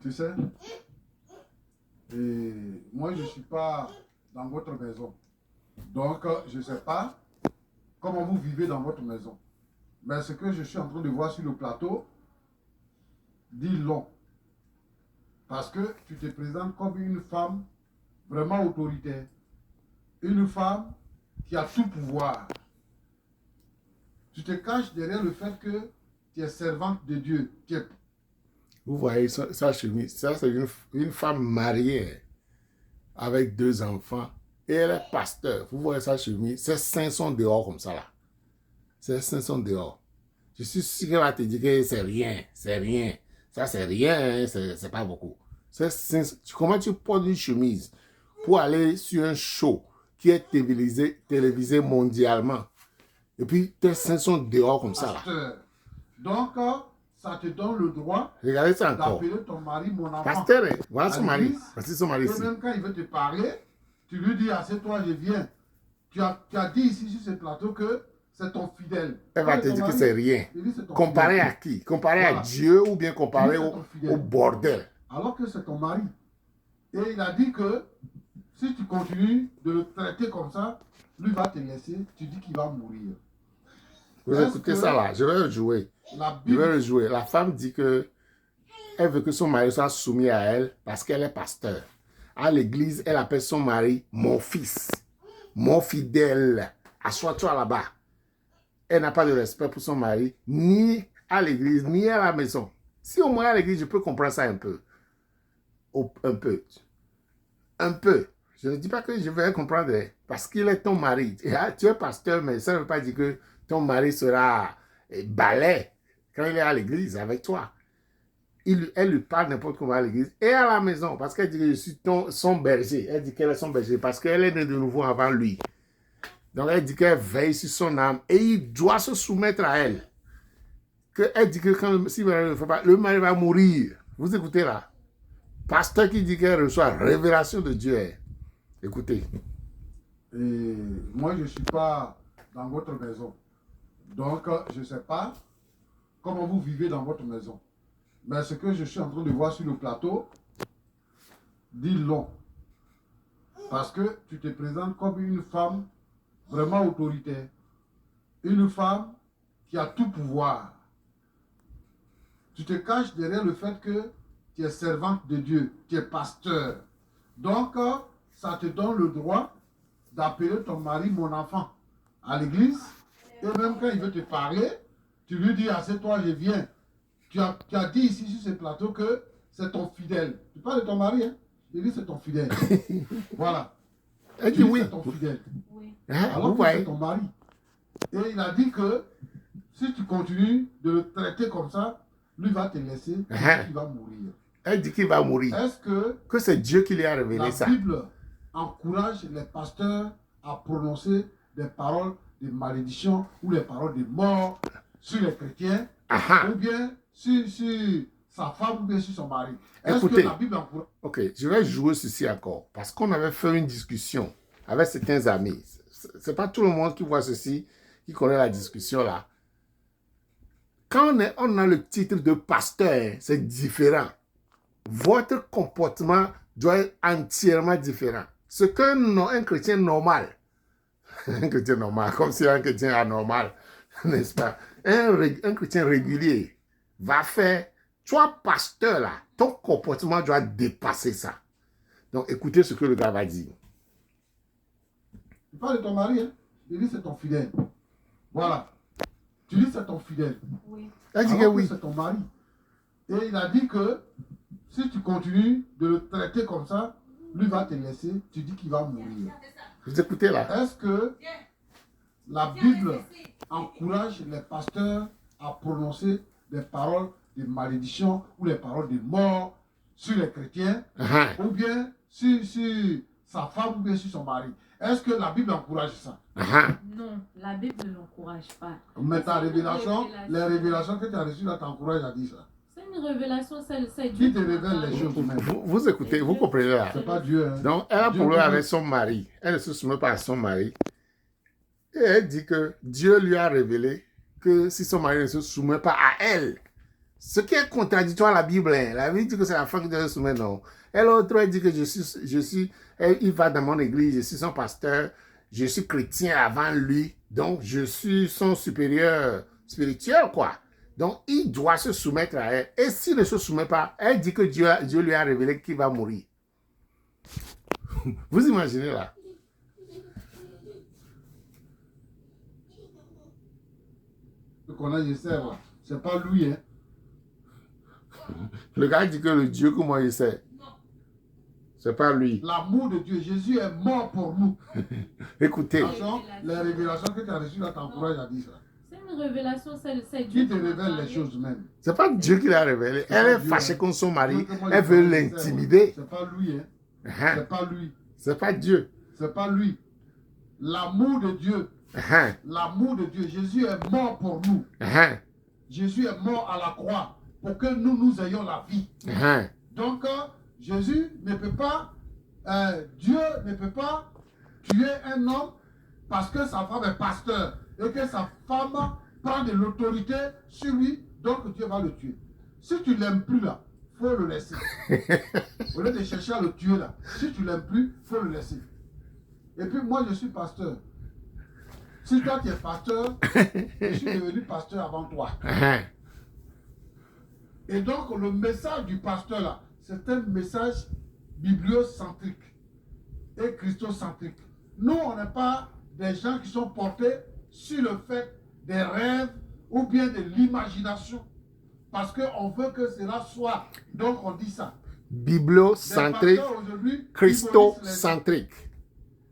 Tu sais, et moi, je ne suis pas dans votre maison. Donc, je ne sais pas comment vous vivez dans votre maison. Mais ce que je suis en train de voir sur le plateau dit long. Parce que tu te présentes comme une femme vraiment autoritaire. Une femme qui a tout pouvoir. Tu te caches derrière le fait que tu es servante de Dieu. Vous voyez sa chemise, ça c'est une femme mariée avec 2 enfants et elle est pasteur. Vous voyez sa chemise, ses seins sont dehors comme ça là. Ses seins sont dehors. Je suis sûr qu'elle va te dire que c'est rien, c'est rien. Ça c'est rien, c'est pas beaucoup. Comment tu portes une chemise pour aller sur un show qui est télévisé mondialement et puis tes seins sont dehors comme ça là. Donc, ça te donne le droit d'appeler ton mari mon enfant. Pasteur, voilà son mari. Voici son mari ici. Et même quand il veut te parler, tu lui dis, assieds-toi, je viens. Tu as dit ici sur ce plateau que c'est ton fidèle. Elle va te dire que c'est rien. Comparé à qui? Comparé à Dieu ou bien comparé au bordel? Alors que c'est ton mari. Et il a dit que si tu continues de le traiter comme ça, lui va te laisser, tu dis qu'il va mourir. Vous écoutez ça là, je vais le jouer. Je vais le jouer. La femme dit que elle veut que son mari soit soumis à elle parce qu'elle est pasteur. À l'église, elle appelle son mari mon fils, mon fidèle. Assois-toi là-bas. Elle n'a pas de respect pour son mari, ni à l'église, ni à la maison. Si au moins à l'église, je peux comprendre ça un peu. Un peu. Un peu. Je ne dis pas que je vais comprendre, parce qu'il est ton mari. Tu es pasteur, mais ça ne veut pas dire que ton mari sera balai quand il est à l'église avec toi. Elle lui parle n'importe comment à l'église et à la maison, parce qu'elle dit que je suis son berger. Elle dit qu'elle est son berger parce qu'elle est née de nouveau avant lui. Donc elle dit qu'elle veille sur son âme et il doit se soumettre à elle. Elle dit que si le mari ne le fait pas, le mari va mourir. Vous écoutez là? Pasteur qui dit qu'elle reçoit révélation de Dieu. Écoutez. Et moi, je ne suis pas dans votre maison. Donc, je ne sais pas comment vous vivez dans votre maison. Mais ce que je suis en train de voir sur le plateau dit long. Parce que tu te présentes comme une femme vraiment autoritaire. Une femme qui a tout pouvoir. Tu te caches derrière le fait que tu es servante de Dieu, tu es pasteur. Donc, ça te donne le droit d'appeler ton mari mon enfant à l'église. Et même quand il veut te parler, tu lui dis, assieds-toi, je viens. Tu as dit ici sur ce plateau que c'est ton fidèle. Tu parles de ton mari, hein? Il dit c'est ton fidèle. Voilà. Elle dit oui. C'est ton fidèle. Oui. Alors que c'est ton mari. Et il a dit que si tu continues de le traiter comme ça, lui va te laisser, il va mourir. Elle dit qu'il va mourir. Est-ce que c'est Dieu qui lui a révélé ça? La Bible encourage les pasteurs à prononcer des paroles de malédiction ou les paroles de mort sur les chrétiens, ou bien sur sa femme ou bien sur son mari. Écoutez, que la Bible encourage... Ok, je vais jouer ceci encore, parce qu'on avait fait une discussion avec certains amis. C'est pas tout le monde qui voit ceci, qui connaît la discussion là. Quand on a le titre de pasteur, c'est différent. Votre comportement doit être entièrement différent. Ce qu'un chrétien normal, un chrétien normal, comme si un chrétien anormal, n'est-ce pas? Un chrétien régulier va faire, toi pasteur là, ton comportement doit dépasser ça. Donc écoutez ce que le gars va dire. Tu parles de ton mari, hein? Il dit c'est ton fidèle. Voilà. Tu dis c'est ton fidèle. Oui. Elle dit que oui. C'est ton mari. Et il a dit que si tu continues de le traiter comme ça, lui va te laisser, tu dis qu'il va mourir. Vous écoutez là? Est-ce que la Bible encourage les pasteurs à prononcer des paroles de malédiction ou les paroles de mort sur les chrétiens, ou bien sur sa femme ou bien sur son mari? Est-ce que la Bible encourage ça? Non, la Bible ne l'encourage pas. Mais ta révélation, les révélations que tu as reçues là t'encouragent à dire ça. C'est une révélation, c'est Dieu qui te révèle les choses. Vous écoutez, vous comprenez là. C'est pas Dieu. Hein. Donc, elle a problème avec son mari. Elle ne se soumet pas à son mari. Et elle dit que Dieu lui a révélé que si son mari ne se soumet pas à elle, Ce qui est contradictoire à la Bible, hein. La Bible dit que c'est la femme qui doit se soumettre, non. Et l'autre, elle dit que il va dans mon église, je suis son pasteur, je suis chrétien avant lui, donc je suis son supérieur spirituel, quoi. Donc, il doit se soumettre à elle. Et s'il ne se soumet pas, elle dit que Dieu lui a révélé qu'il va mourir. Vous imaginez là? Ce qu'on a, je sais, là. C'est pas lui, hein. Le gars dit que le Dieu que moi je sais, c'est pas lui. L'amour de Dieu, Jésus est mort pour nous. Écoutez. Les révélations que tu as reçues là t'encouragent à dire ça. C'est une révélation, c'est Qui Dieu. te révèle les choses même. C'est pas Dieu qui l'a révélé. Elle est fâchée contre son mari. Elle veut l'intimider. C'est pas lui, hein. C'est pas lui. C'est pas Dieu. C'est pas lui. L'amour de Dieu. L'amour de Dieu. Jésus est mort pour nous. Jésus est mort à la croix pour que nous ayons la vie. Donc, Jésus ne peut pas, Dieu ne peut pas tuer un homme parce que sa femme est pasteur et que sa femme prend de l'autorité sur lui, donc Dieu va le tuer. Si tu ne l'aimes plus là, il faut le laisser. Au lieu de chercher à le tuer là, si tu ne l'aimes plus, il faut le laisser. Et puis moi je suis pasteur. Si toi tu es pasteur, je suis devenu pasteur avant toi. Et donc le message du pasteur là, c'est un message bibliocentrique et christocentrique. Nous, on n'est pas des gens qui sont portés sur le fait des rêves ou bien de l'imagination. Parce qu'on veut que cela soit. Donc on dit ça. Bibliocentrique, christocentrique.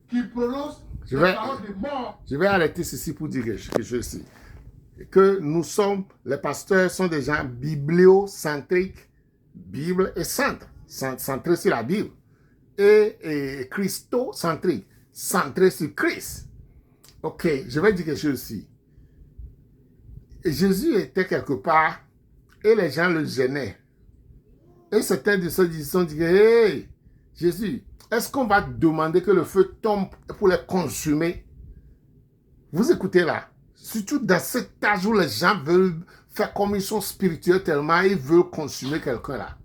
Qui prononcent les paroles de mort. Je vais arrêter ceci pour dire quelque chose ici. Que nous sommes, les pasteurs sont des gens bibliocentriques, Bible et centre, centré sur la Bible. Et christocentrique, centré sur Christ. Ok, je vais dire quelque chose ici. Jésus était quelque part et les gens le gênaient. Et certains de ceux qui sont dit, hey, Jésus, est-ce qu'on va demander que le feu tombe pour les consumer? Vous écoutez là. Surtout dans cet âge où les gens veulent faire comme ils sont spirituels tellement ils veulent consumer quelqu'un là.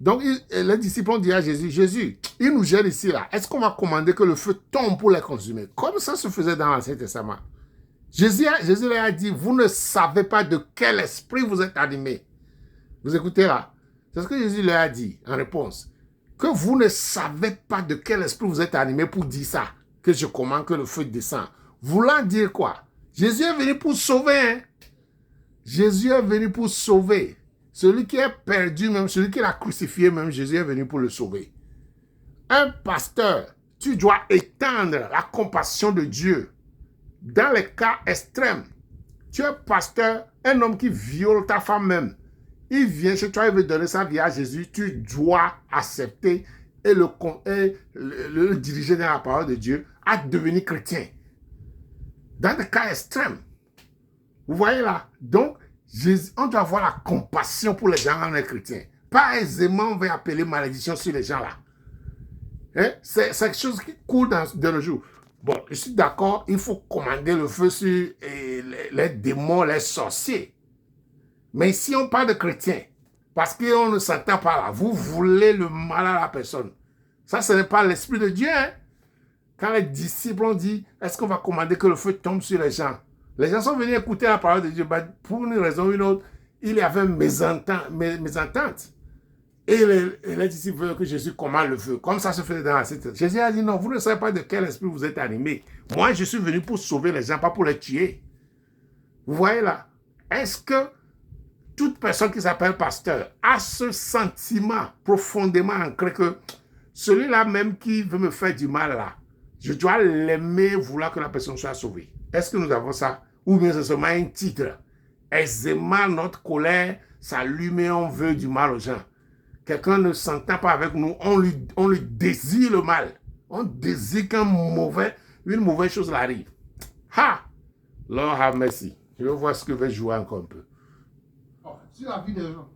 Donc les disciples ont dit à Jésus, Jésus, il nous gêne ici là. Est-ce qu'on va commander que le feu tombe pour les consumer? Comme ça se faisait dans l'Ancien Testament. Jésus leur a dit, vous ne savez pas de quel esprit vous êtes animés. Vous écoutez là? C'est ce que Jésus leur a dit en réponse. Que vous ne savez pas de quel esprit vous êtes animés pour dire ça. Que je commande que le feu descende. Voulant dire quoi? Jésus est venu pour sauver. Hein? Jésus est venu pour sauver. Celui qui est perdu même, celui qui l'a crucifié même, Jésus est venu pour le sauver. Un pasteur, tu dois étendre la compassion de Dieu. Dans les cas extrêmes, tu es pasteur, un homme qui viole ta femme même. Il vient chez toi, il veut donner sa vie à Jésus. Tu dois accepter et le diriger dans la parole de Dieu à devenir chrétien. Dans des cas extrêmes. Vous voyez là? Donc, on doit avoir la compassion pour les gens quand on est chrétien. Pas aisément, on va appeler malédiction sur les gens là. Hein? C'est quelque chose qui coule dans le jour. Bon, je suis d'accord, il faut commander le feu sur les démons, les sorciers. Mais si on parle de chrétiens, parce qu'on ne s'entend pas là, vous voulez le mal à la personne. Ça, ce n'est pas l'Esprit de Dieu. Hein? Quand les disciples ont dit, est-ce qu'on va commander que le feu tombe sur les gens? Les gens sont venus écouter la parole de Dieu. Pour une raison ou une autre, il y avait une mésentente. Et les disciples veulent que Jésus commande le feu. Comme ça se faisait dans la cité. Jésus a dit, non, vous ne savez pas de quel esprit vous êtes animés. Moi, je suis venu pour sauver les gens, pas pour les tuer. Vous voyez là? Est-ce que toute personne qui s'appelle pasteur a ce sentiment profondément ancré que celui-là même qui veut me faire du mal là, je dois l'aimer, vouloir que la personne soit sauvée? Est-ce que nous avons ça? Ou bien c'est seulement un titre? Aisément, notre colère s'allume et on veut du mal aux gens. Quelqu'un ne s'entend pas avec nous, on lui désire le mal. On désire une mauvaise chose arrive. Ha! Lord have mercy. Je vais voir ce que je vais jouer encore un peu. Si la vie des gens,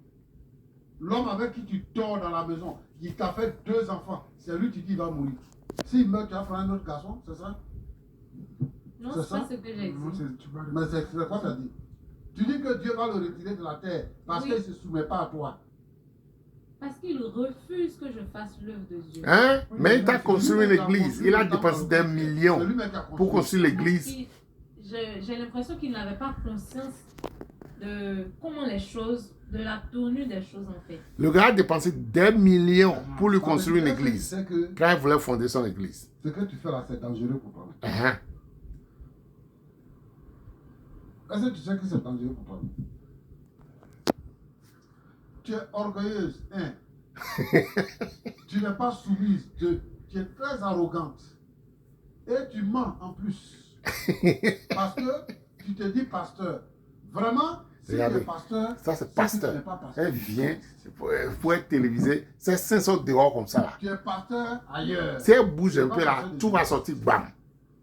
l'homme avec qui tu dors dans la maison, il t'a fait 2 enfants, c'est lui qui dit qu'il va mourir. S'il meurt, tu vas prendre un autre garçon, c'est ça? Non, c'est pas ce que j'ai dit. Mais c'est quoi tu as dit? Tu dis que Dieu va le retirer de la terre parce Oui. qu'il ne se soumet pas à toi. Parce qu'il refuse que je fasse l'œuvre de Dieu. Hein? Mais il t'a construit une église. Il a dépensé des millions pour construire l'église. J'ai l'impression qu'il n'avait pas conscience de comment les choses, de la tournure des choses en fait. Le gars a dépensé des millions pour lui construire une église. C'est que Quand il voulait fonder son église. ce que tu fais là, c'est dangereux pour toi. Hein? Est-ce que tu sais que c'est dangereux pour toi? Tu es orgueilleuse, hein? Tu n'es pas soumise, tu es très arrogante. Et tu mens en plus. Parce que tu te dis pasteur. Vraiment, si tu es Regardez, pasteur, ça c'est si tu pasteur. n'es pas pasteur, Elle vient pour être télévisée. C'est 500 dehors comme ça là. tu es pasteur ailleurs. Si elle bouge un peu là, tout va sortir bam.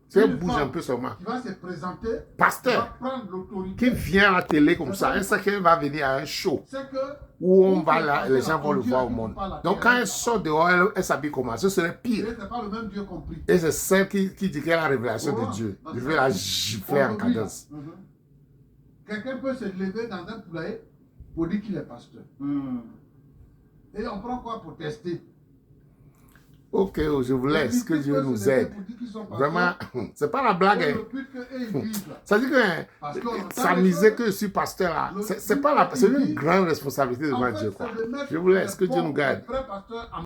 Si elle bouge un peu seulement. Qui va se présenter, Pasteur, qui va prendre l'autorité. qui vient à la télé comme ça, elle sait qu'elle va venir à un show C'est que où on va là, les gens vont le voir au monde. Donc quand elle sort dehors, elle s'habille comment? Ce serait pire. c'est pas le même Dieu compris. Et c'est celle qui dit qu'elle a la révélation de Dieu. Je vais la gifler en Aujourd'hui, là, cadence. Quelqu'un peut se lever dans un poulailler pour dire qu'il est pasteur. Et on prend quoi pour tester? Ok, je vous laisse, que Dieu nous aide. Vraiment, c'est pas la blague. Hein. Ça dit que s'amuser que je suis pasteur là, c'est pas la, c'est une grande responsabilité devant Dieu. Quoi. Je vous laisse, que Dieu nous garde.